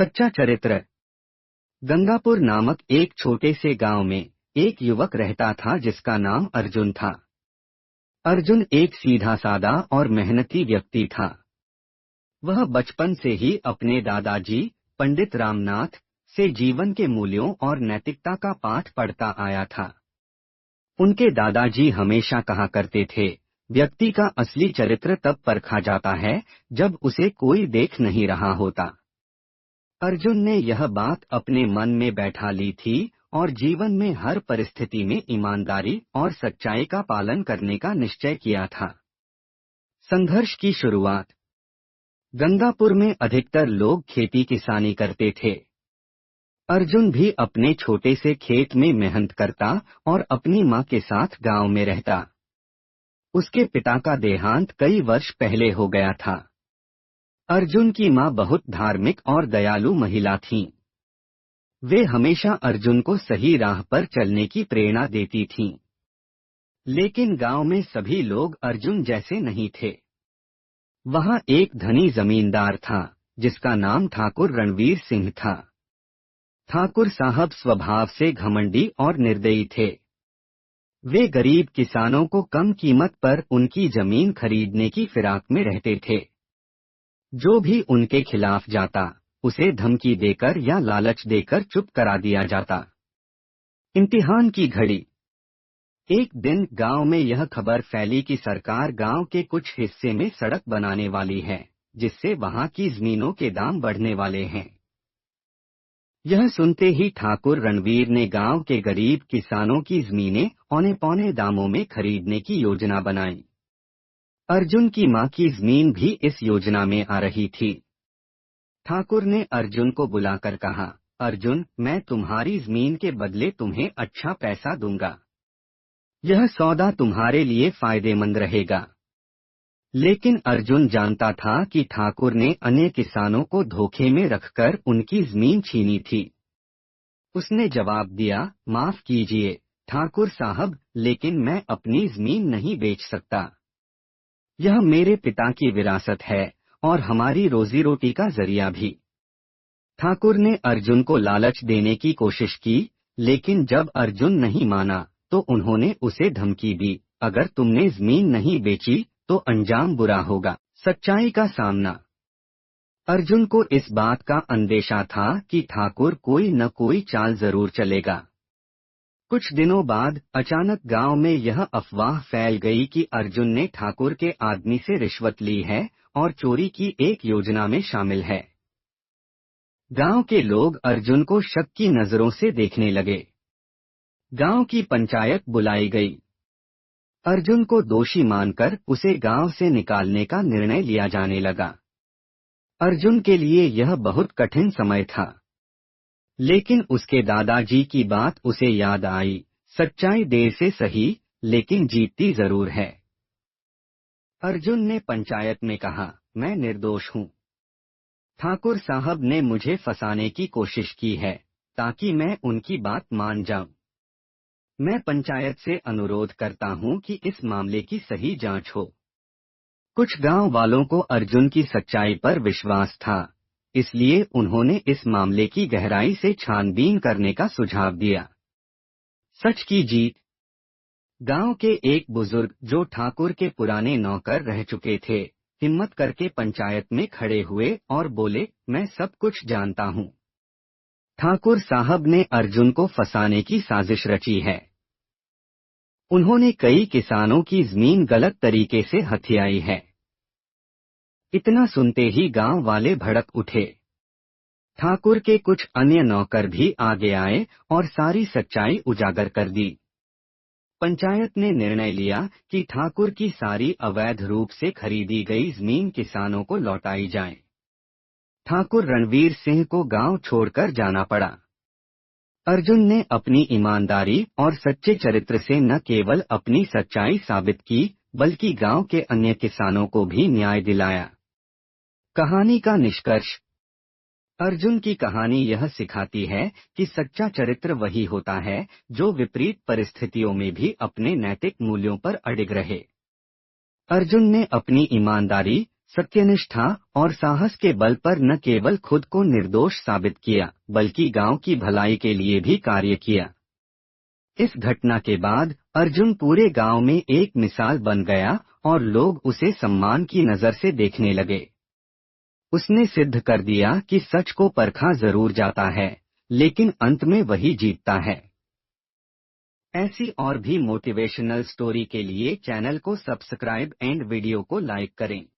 सच्चा चरित्र। गंगापुर नामक एक छोटे से गांव में एक युवक रहता था जिसका नाम अर्जुन था। अर्जुन एक सीधा सादा और मेहनती व्यक्ति था। वह बचपन से ही अपने दादाजी पंडित रामनाथ से जीवन के मूल्यों और नैतिकता का पाठ पढ़ता आया था। उनके दादाजी हमेशा कहा करते थे, व्यक्ति का असली चरित्र तब परखा जाता है जब उसे कोई देख नहीं रहा होता। अर्जुन ने यह बात अपने मन में बैठा ली थी और जीवन में हर परिस्थिति में ईमानदारी और सच्चाई का पालन करने का निश्चय किया था। संघर्ष की शुरुआत। गंगापुर में अधिकतर लोग खेती किसानी करते थे। अर्जुन भी अपने छोटे से खेत में मेहनत करता और अपनी माँ के साथ गांव में रहता। उसके पिता का देहांत कई वर्ष पहले हो गया था। अर्जुन की माँ बहुत धार्मिक और दयालु महिला थीं। वे हमेशा अर्जुन को सही राह पर चलने की प्रेरणा देती थीं। लेकिन गांव में सभी लोग अर्जुन जैसे नहीं थे। वहां एक धनी जमींदार था जिसका नाम ठाकुर रणवीर सिंह था। ठाकुर साहब स्वभाव से घमंडी और निर्दयी थे। वे गरीब किसानों को कम कीमत पर उनकी जमीन खरीदने की फिराक में रहते थे। जो भी उनके खिलाफ जाता उसे धमकी देकर या लालच देकर चुप करा दिया जाता। इम्तिहान की घड़ी। एक दिन गांव में यह खबर फैली कि सरकार गांव के कुछ हिस्से में सड़क बनाने वाली है, जिससे वहां की जमीनों के दाम बढ़ने वाले हैं। यह सुनते ही ठाकुर रणवीर ने गांव के गरीब किसानों की जमीनें औने पौने दामों में खरीदने की योजना बनाई। अर्जुन की माँ की जमीन भी इस योजना में आ रही थी। ठाकुर ने अर्जुन को बुलाकर कहा, अर्जुन, मैं तुम्हारी जमीन के बदले तुम्हें अच्छा पैसा दूंगा। यह सौदा तुम्हारे लिए फायदेमंद रहेगा। लेकिन अर्जुन जानता था कि ठाकुर ने अन्य किसानों को धोखे में रखकर उनकी जमीन छीनी थी। उसने जवाब दिया, माफ कीजिए ठाकुर साहब, लेकिन मैं अपनी जमीन नहीं बेच सकता। यह मेरे पिता की विरासत है और हमारी रोजी रोटी का जरिया भी। ठाकुर ने अर्जुन को लालच देने की कोशिश की, लेकिन जब अर्जुन नहीं माना तो उन्होंने उसे धमकी दी, अगर तुमने जमीन नहीं बेची तो अंजाम बुरा होगा। सच्चाई का सामना। अर्जुन को इस बात का अंदेशा था कि ठाकुर कोई न कोई चाल जरूर चलेगा। कुछ दिनों बाद अचानक गांव में यह अफवाह फैल गई कि अर्जुन ने ठाकुर के आदमी से रिश्वत ली है और चोरी की एक योजना में शामिल है। गांव के लोग अर्जुन को शक की नजरों से देखने लगे। गांव की पंचायत बुलाई गई। अर्जुन को दोषी मानकर उसे गांव से निकालने का निर्णय लिया जाने लगा। अर्जुन के लिए यह बहुत कठिन समय था। लेकिन उसके दादाजी की बात उसे याद आई, सच्चाई देर से सही लेकिन जीतती जरूर है। अर्जुन ने पंचायत में कहा, मैं निर्दोष हूँ। ठाकुर साहब ने मुझे फंसाने की कोशिश की है ताकि मैं उनकी बात मान जाऊं। मैं पंचायत से अनुरोध करता हूँ कि इस मामले की सही जांच हो। कुछ गांव वालों को अर्जुन की सच्चाई पर विश्वास था, इसलिए उन्होंने इस मामले की गहराई से छानबीन करने का सुझाव दिया। सच की जीत। गांव के एक बुजुर्ग जो ठाकुर के पुराने नौकर रह चुके थे, हिम्मत करके पंचायत में खड़े हुए और बोले, मैं सब कुछ जानता हूँ। ठाकुर साहब ने अर्जुन को फंसाने की साजिश रची है। उन्होंने कई किसानों की जमीन गलत तरीके से हथियाई है। इतना सुनते ही गांव वाले भड़क उठे। ठाकुर के कुछ अन्य नौकर भी आगे आए और सारी सच्चाई उजागर कर दी। पंचायत ने निर्णय लिया कि ठाकुर की सारी अवैध रूप से खरीदी गई जमीन किसानों को लौटाई जाए। ठाकुर रणवीर सिंह को गांव छोड़कर जाना पड़ा। अर्जुन ने अपनी ईमानदारी और सच्चे चरित्र से न केवल अपनी सच्चाई साबित की, बल्कि गांव के अन्य किसानों को भी न्याय दिलाया। कहानी का निष्कर्ष। अर्जुन की कहानी यह सिखाती है कि सच्चा चरित्र वही होता है जो विपरीत परिस्थितियों में भी अपने नैतिक मूल्यों पर अडिग रहे। अर्जुन ने अपनी ईमानदारी, सत्यनिष्ठा और साहस के बल पर न केवल खुद को निर्दोष साबित किया, बल्कि गांव की भलाई के लिए भी कार्य किया। इस घटना के बाद अर्जुन पूरे गांव में एक मिसाल बन गया और लोग उसे सम्मान की नजर से देखने लगे। उसने सिद्ध कर दिया कि सच को परखा जरूर जाता है, लेकिन अंत में वही जीतता है। ऐसी और भी मोटिवेशनल स्टोरी के लिए चैनल को सब्सक्राइब एंड वीडियो को लाइक करें।